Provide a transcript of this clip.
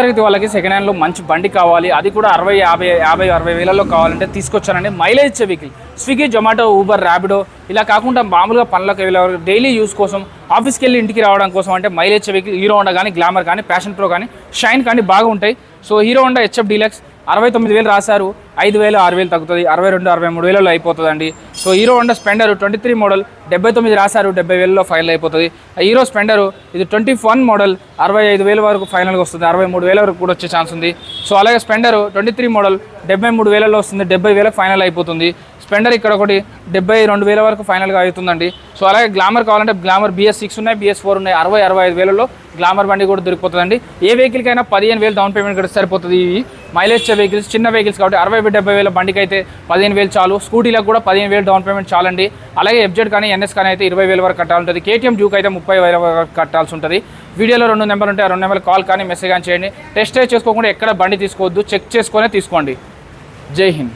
తరగతి వాళ్ళకి సెకండ్ హ్యాండ్లో మంచి బండి కావాలి, అది కూడా 60 వేలలో కావాలంటే తీసుకొచ్చానండి. మైలేజ్ ఇచ్చే vehicle Swiggy, Zomato, Uber, Rapido ఇలా కాకుండా మామూలుగా పనులకు డైలీ యూస్ కోసం, ఆఫీస్కి వెళ్ళి ఇంటికి రావడం కోసం అంటే మైలేజ్ ఇచ్చే వెహికల్ హీరో హోండా కానీ, గ్లామర్ కానీ, ప్యాషన్ ప్రో కానీ, షైన్ కానీ బాగా ఉంటాయి. So hero Honda HF deluxe 69,000 రాశారు, 5,000 6,000 తగ్గుతుంది, 62 63 వేలలో అయిపోతుందండి. సో హీరో హోండా స్పెండర్ 23 మోడల్ 79 రాశారు, 70,000లో ఫైనల్ అయిపోతుంది. హీరో స్పెండర్ ఇది 21 మోడల్ 65,000 వరకు ఫైనల్గా వస్తుంది, 63,000 వరకు కూడా వచ్చే ఛాన్స్ ఉంది. సో అలాగే స్పెండర్ 23 మోడల్ 73,000లో వస్తుంది, 70,000 ఫైనల్ అయిపోతుంది. స్పెండర్ ఇక్కడ ఒకటి 72,000 వరకు ఫైనల్గా అవుతుందండి. సో అలాగే గ్లామర్ కావాలంటే గ్లామర్ BS6 ఉన్నాయి, BS4 ఉన్నాయి, 65,000లో గ్లామర్ బండి కూడా దొరికిపోతుందండి. ఏ వెహికల్కైనా 15,000 డౌన్ పేమెంట్ కూడా సరిపోతుంది. ఇవి మైలేజ్ వెహికల్స్, చిన్న వెహికల్స్ కాబట్టి 60,000-70,000 బండికి అయితే 15,000 చాలు, స్కూటీలకు కూడా 15,000 డౌన్ పేమెంట్ చాలండి. అలాగే FZ కానీ, NS కానీ అయితే 20,000 వరకు కట్టాలి ఉంటుంది. KTM డ్యూక్ అయితే 30,000 వరకు కట్టాల్సి ఉంటుంది. వీడియోలో 2 నెంబర్లు ఉంటాయి, ఆ 2 నెంబర్లు కాల్ కానీ మెసేజ్ కానీ చేయండి. టెస్ట్ డ్రైవ్ చేసుకోకుండా ఎక్కడ బండి తీసుకోవద్దు, చెక్ చేసుకునే తీసుకోండి. జై హింద్.